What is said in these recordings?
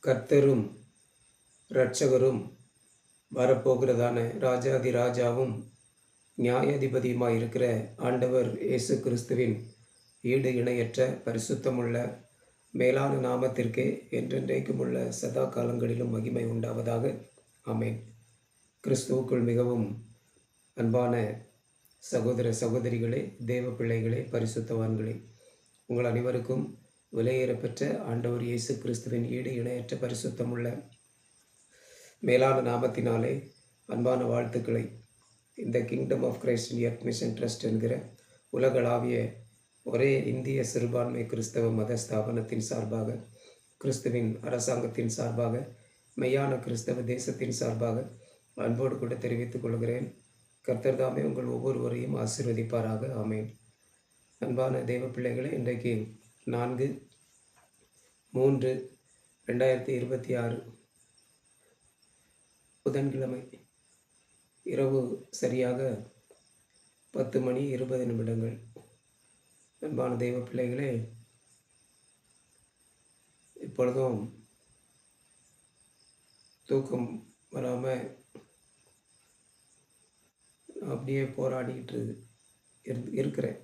கர்த்தரும் இரட்சகரும் வரப்போகிறதான ராஜாதி ராஜாவும் நியாயாதிபதியுமாயிருக்கிற ஆண்டவர் இயேசு கிறிஸ்துவின் ஈடு இணையற்ற பரிசுத்தமுள்ள மேலான நாமத்திற்கே என்றென்றைக்குமுள்ள சதா காலங்களிலும் மகிமை உண்டாவதாக. ஆமேன். கிறிஸ்துவுக்குள் மிகவும் அன்பான சகோதர சகோதரிகளே, தேவ பிள்ளைகளே, பரிசுத்தவான்களே, உங்கள் அனைவருக்கும் விலையேறப்பெற்ற ஆண்டவர் இயேசு கிறிஸ்துவின் ஈடு இணையற்ற பரிசுத்தமுள்ள மேலான நாமத்தினாலே அன்பான வாழ்த்துக்களை இந்த kingdom of Christ in earth mission trust என்கிற உலகளாவிய ஒரே இந்திய சிறுபான்மை கிறிஸ்தவ மத ஸ்தாபனத்தின் சார்பாக, கிறிஸ்துவின் அரசாங்கத்தின் சார்பாக, மெய்யான கிறிஸ்தவ தேசத்தின் சார்பாக அன்போடு கூட தெரிவித்துக் கொள்கிறேன். கர்த்தர் தாமே உங்கள் ஒவ்வொருவரையும் ஆசீர்வதிப்பாராக. ஆமேன். அன்பான தேவ பிள்ளைகளே, இன்றைக்கு 4/3/2026 புதன்கிழமை இரவு சரியாக 10:20. அன்பான தெய்வ பிள்ளைகளே, இப்பொழுதும் தூக்கம் வராமல் அப்படியே போராடிக்கிட்டு இருக்கிறேன்.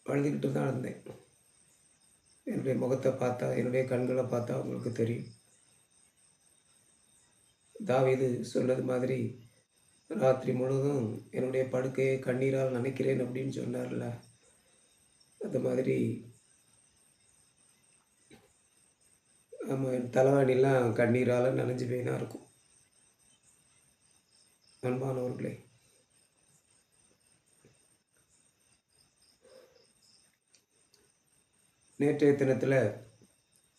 அழுதுகிட்டு தான் இருந்தேன். என்னுடைய முகத்தை பார்த்தா, என்னுடைய கண்களை பார்த்தா உங்களுக்கு தெரியும். தாவீது சொன்னது மாதிரி ராத்திரி முழுவதும் என்னுடைய படுக்கையை கண்ணீரால் நினைக்கிறேன் அப்படின்னு சொன்னார்ல, அது மாதிரி நம்ம தலைவாணிலாம் கண்ணீரால் நனைஞ்சு போயினா இருக்கும். அன்பானவர்களே, நேற்றைய தினத்தில்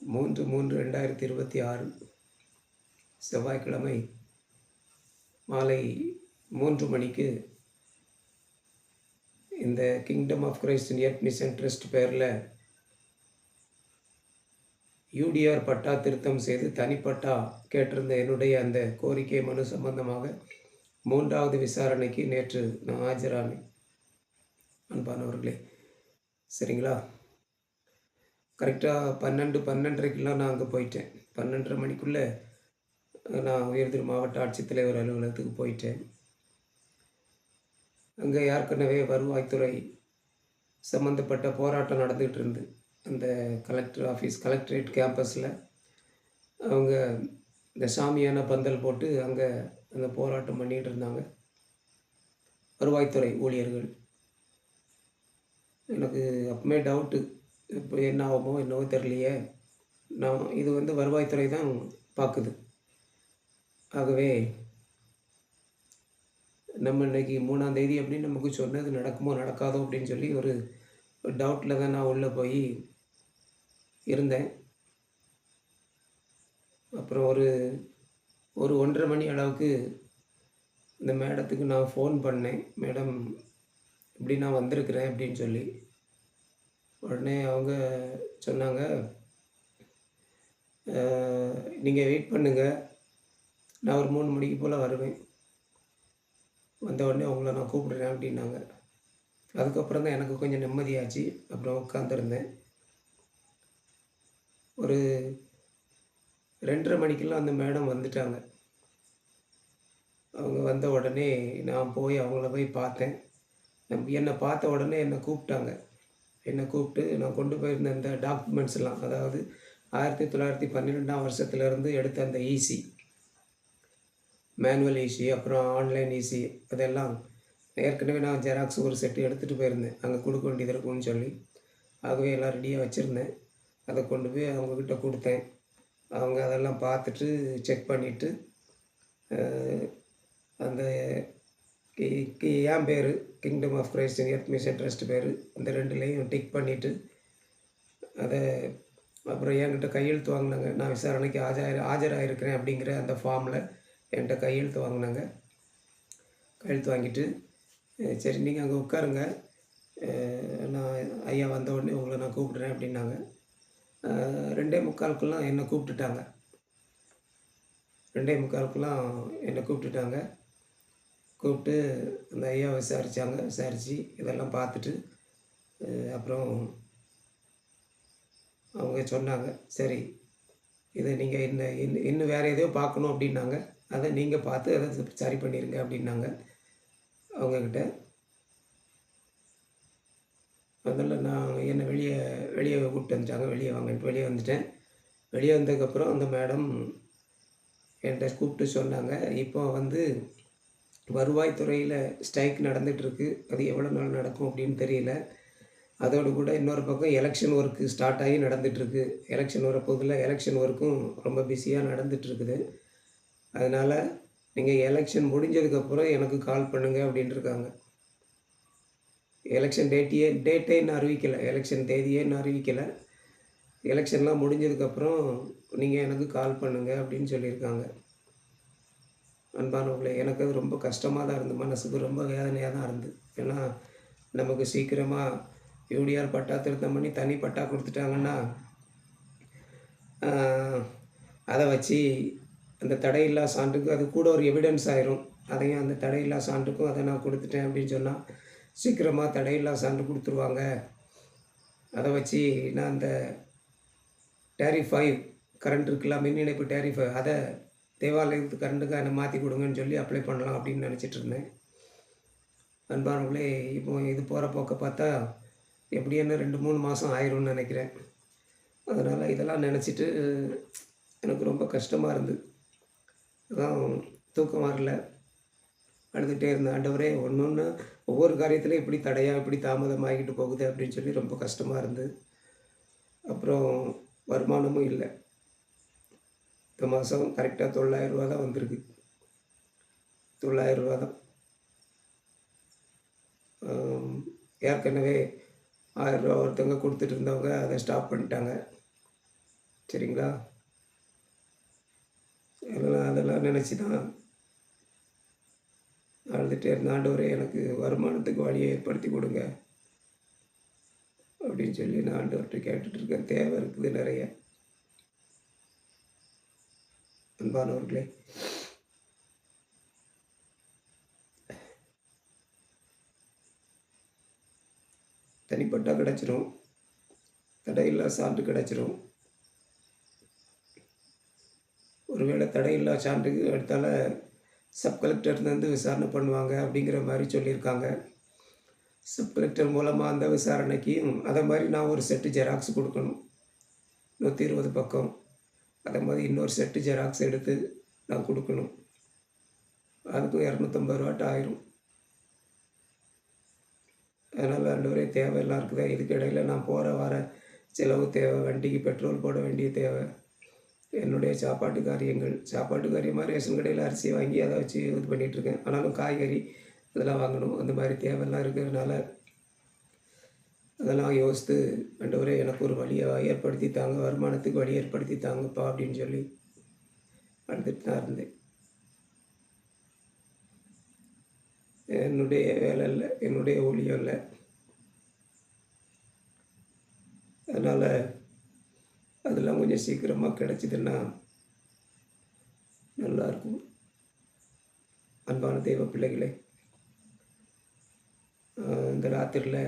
3/3/2026 செவ்வாய்க்கிழமை மாலை 3 மணிக்கு இந்த kingdom of Christ in earth mission trust பேரில் யூடிஆர் பட்டா திருத்தம் செய்து தனிப்பட்டா கேட்டிருந்த என்னுடைய அந்த கோரிக்கை மனு சம்பந்தமாக 3வது விசாரணைக்கு நேற்று நான் ஆஜரானேன். அன்பானவர்களே, சரிங்களா? கரெக்டாக 12:30 நான் அங்கே போயிட்டேன். 12:30 மணிக்குள்ளே நான் உயர்திரு மாவட்ட ஆட்சித்தலைவர் அலுவலகத்துக்கு போயிட்டேன். அங்கே ஏற்கனவே வருவாய்த்துறை சம்மந்தப்பட்ட போராட்டம் நடந்துகிட்டு இருந்து, அந்த கலெக்டர் ஆஃபீஸ் கலெக்டரேட் கேம்பஸில் அவங்க இந்த சாமியான பந்தல் போட்டு அங்கே அந்த போராட்டம் பண்ணிகிட்டு இருந்தாங்க வருவாய்த்துறை ஊழியர்கள். எனக்கு அப்பவுமே டவுட்டு, இப்போ என்ன ஆகுமோ என்னவோ தெரியலையே. இது வருவாய்த்துறை தான் பார்க்குது. ஆகவே நம்ம இன்றைக்கி 3ஆம் தேதி அப்படின்னு நமக்கு சொன்னது நடக்குமோ நடக்காதோ அப்படின்னு சொல்லி ஒரு டவுட்டில் தான் நான் உள்ளே போய் இருந்தேன். அப்புறம் ஒரு 1:30 மணி அளவுக்கு இந்த மேடத்துக்கு நான் ஃபோன் பண்ணேன். மேடம், இப்படி நான் வந்திருக்கிறேன் அப்படின்னு சொல்லி. உடனே அவங்க சொன்னாங்க, நீங்கள் வெயிட் பண்ணுங்கள், நான் ஒரு 3 மணிக்கு போல் வருவேன், வந்த உடனே உங்களை நான் கூப்பிடுறேன் அப்படின்னாங்க. அதுக்கப்புறம் தான் எனக்கு கொஞ்சம் நிம்மதியாச்சு. அப்புறம் உட்காந்துருந்தேன். ஒரு 2:30 மணிக்கெல்லாம் அந்த மேடம் வந்துட்டாங்க. அவங்க வந்த உடனே நான் போய் அவங்கள போய் பார்த்தேன். என்னை பார்த்த உடனே என்னை கூப்பிட்டாங்க. என்னை கூப்பிட்டு நான் கொண்டு போயிருந்த அந்த டாக்குமெண்ட்ஸ்லாம், அதாவது 1912ஆம் வருஷத்துலேருந்து எடுத்த அந்த ஈசி, மேனுவல் ஈசி, அப்புறம் ஆன்லைன் ஈசி, அதெல்லாம் ஏற்கனவே நான் ஜெராக்ஸ் ஒரு செட்டு எடுத்துகிட்டு போயிருந்தேன், அங்கே கொடுக்க வேண்டியது இருக்குன்னு சொல்லி. ஆகவே எல்லாம் ரெடியாக வச்சுருந்தேன். அதை கொண்டு போய் அவங்கக்கிட்ட கொடுத்தேன். அவங்க அதெல்லாம் பார்த்துட்டு செக் பண்ணிவிட்டு அந்த என் பேர் kingdom of Christ in earth mission trust பேர், அந்த 2லையும் டிக் பண்ணிவிட்டு அதை அப்புறம் என்கிட்ட கையெழுத்து வாங்கினாங்க. நான் விசாரணைக்கு ஆஜராகிருக்கிறேன் அப்படிங்கிற அந்த ஃபார்மில் என்கிட்ட கையெழுத்து வாங்கினாங்க. கையெழுத்து வாங்கிட்டு, சரி நீங்கள் அங்கே உட்காருங்க, நான் ஐயா வந்த உடனே உங்களை நான் கூப்பிடுறேன் அப்படின்னாங்க. 2:45 என்னை கூப்பிட்டுட்டாங்க. 2:45 என்னை கூப்பிட்டுட்டாங்க. கூப்பிட்டு அந்த ஐயா விசாரித்து இதெல்லாம் பார்த்துட்டு அப்புறம் அவங்க சொன்னாங்க, சரி இதை நீங்கள் இன்னும் வேறு எதையோ பார்க்கணும் அப்படின்னாங்க. அதை நீங்கள் பார்த்து அதை சரி பண்ணிடுங்க அப்படின்னாங்க அவங்கக்கிட்ட. அதனால் நான் என்னை வெளியே வெளியே கூப்பிட்டு வந்துட்டாங்க. வெளியே வாங்கன்ட்டு வெளியே வந்துட்டேன். வெளியே வந்ததுக்கப்புறம் அந்த மேடம் என்கிட்ட கூப்பிட்டு சொன்னாங்க, இப்போ வந்து வருவாய்த்துறையில் ஸ்ட்ரைக் நடந்துகிட்ருக்கு. அது எவ்வளோ நாள் நடக்கும் அப்படின்னு தெரியல. அதோடு கூட இன்னொரு பக்கம் எலெக்ஷன் ஒர்க்கு ஸ்டார்ட் ஆகி நடந்துகிட்ருக்கு. எலெக்ஷன் வரப்போதில் எலெக்ஷன் ஒர்க்கும் ரொம்ப பிஸியாக நடந்துகிட்ருக்குது. அதனால் நீங்கள் எலெக்ஷன் முடிஞ்சதுக்கப்புறம் எனக்கு கால் பண்ணுங்கள் அப்படின்ட்டுருக்காங்க. எலெக்ஷன் டேட்டே இன்னும் அறிவிக்கலை. எலெக்ஷன் தேதியே இன்னும் அறிவிக்கலை. எலெக்ஷன்லாம் முடிஞ்சதுக்கப்புறம் நீங்கள் எனக்கு கால் பண்ணுங்கள் அப்படின்னு சொல்லியிருக்காங்க. அன்பானவர்களே, எனக்கு அது ரொம்ப கஷ்டமாக தான் இருந்தது. மனசுக்கு ரொம்ப வேதனையாக தான் இருந்தது. ஏன்னா நமக்கு சீக்கிரமாக யூடிஆர் பட்டா திருத்தம் பண்ணி தனி பட்டா கொடுத்துட்டாங்கன்னா, அதை வச்சு அந்த தடையில்லா சான்றுக்கு அது கூட ஒரு எவிடன்ஸ் ஆயிரும். அதையும் அந்த தடையில்லா சான்றுக்கும் அதை நான் கொடுத்துட்டேன் அப்படின்னு சொன்னால் சீக்கிரமாக தடையில்லா சான்று கொடுத்துருவாங்க. அதை வச்சு நான் அந்த டேரிஃப் 5 கரண்ட் இருக்குல்ல, மின் இணைப்பு டேரிஃப், அதை தேவாலயத்து கரண்ட்டுக்கு அதை மாற்றி கொடுங்கன்னு சொல்லி அப்ளை பண்ணலாம் அப்படின்னு நினச்சிட்டு இருந்தேன். அன்பானவர்களே, இப்போ இது போகிற போக்க பார்த்தா எப்படி என்ன 2-3 மாதம் ஆயிரும்னு நினைக்கிறேன். அதனால் இதெல்லாம் நினச்சிட்டு எனக்கு ரொம்ப கஷ்டமாக இருந்தது. அதான் தூக்கம் வரல. அழுதுகிட்டே இருந்தேன். ஆண்டவரே, ஒன்று ஒவ்வொரு காரியத்திலையும் இப்படி தடையாக இப்படி தாமதமாகிட்டு போகுது அப்படின்னு சொல்லி ரொம்ப கஷ்டமாக இருந்தது. அப்புறம் வருமானமும் இல்லை. இந்த மாதம் கரெக்டாக ரூ. 9,000 தான் வந்திருக்கு. ரூ. 9,000 தான். ஏற்கனவே ரூ. 1,000 ஒருத்தவங்க கொடுத்துட்டு இருந்தவங்க அதை ஸ்டாப் பண்ணிட்டாங்க. சரிங்களா? அதெல்லாம் நினச்சி தான் அழுதுகிட்டே இருந்தேன். ஆண்டவரே, எனக்கு வருமானத்துக்கு வழியை ஏற்படுத்தி கொடுங்க அப்படின்னு சொல்லி நான் ஆண்டவர்கிட்ட கேட்டுட்ருக்கேன். தேவை இருக்குது நிறைய. அன்பானவர்களே, தனிப்பட்டா கிடச்சிரும். தடையில்லா சான்று கிடச்சிரும். ஒருவேளை தடையில்லா சான்றுக்கு அடுத்தால சப் கலெக்டர்லேருந்து விசாரணை பண்ணுவாங்க அப்படிங்கிற மாதிரி சொல்லியிருக்காங்க. சப் கலெக்டர் மூலமாக அந்த விசாரணைக்கும் அதை மாதிரி நான் ஒரு செட்டு ஜெராக்ஸ் கொடுக்கணும். 120 பக்கம். அதே மாதிரி இன்னொரு செட்டு ஜெராக்ஸ் எடுத்து நான் கொடுக்கணும். அதுக்கும் 250 ஆயிரும். அதனால் ஆண்டவரே, தேவையெல்லாம் இருக்குதா? இதுக்கு இடையில் நான் போகிற வர செலவு தேவை, வண்டிக்கு பெட்ரோல் போட வேண்டிய தேவை, என்னுடைய சாப்பாட்டு காரியமாக ரேஷன் கடையில் அரிசி வாங்கி அதை வச்சு இது பண்ணிகிட்ருக்கேன். ஆனாலும் காய்கறி அதெல்லாம் வாங்கணும். அந்த மாதிரி தேவையெல்லாம் இருக்கிறதுனால அதெல்லாம் யோசித்து, ஆண்டவரே, எனக்கு ஒரு வழியை ஏற்படுத்தி தாங்க, வருமானத்துக்கு வழி ஏற்படுத்தி தாங்கப்பா அப்படின்னு சொல்லி அழுதுட்டு தான் இருந்தேன். என்னுடைய வேலை இல்லை, என்னுடைய ஊழியம் இல்லை. அதனால் அதெல்லாம் கொஞ்சம் சீக்கிரமாக கிடச்சிதுன்னா நல்லாயிருக்கும். அன்பான தெய்வ பிள்ளைகளே, இந்த ராத்திரியில்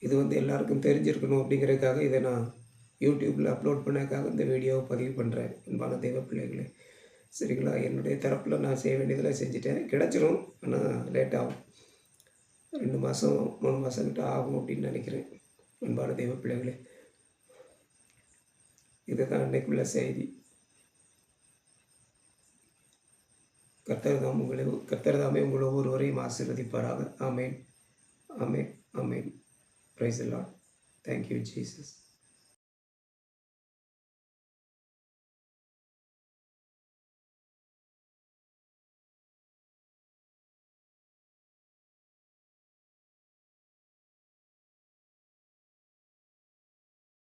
இது வந்து எல்லாருக்கும் தெரிஞ்சிருக்கணும் அப்படிங்கிறதுக்காக இதை நான் யூடியூப்பில் அப்லோட் பண்ணதுக்காக இந்த வீடியோவை பதிவு பண்ணுறேன். அன்பான தெய்வ பிள்ளைகளே, சரிங்களா? என்னுடைய தரப்பில் நான் செய்ய வேண்டியதெல்லாம் செஞ்சுட்டேன். கிடச்சிரும், ஆனால் லேட் ஆகும். 2 மாதம் 3 மாதம் கிட்ட ஆகும் அப்படின்னு நினைக்கிறேன். அன்பான தெய்வ பிள்ளைகளே, இதுதான் அன்னைக்குள்ள செய்தி. கர்த்தர் தாமே உங்களை ஒவ்வொருவரையும் ஆசீர்வதிப்பாராக. ஆமேன், ஆமேன், ஆமேன். Praise the lord. Thank you Jesus.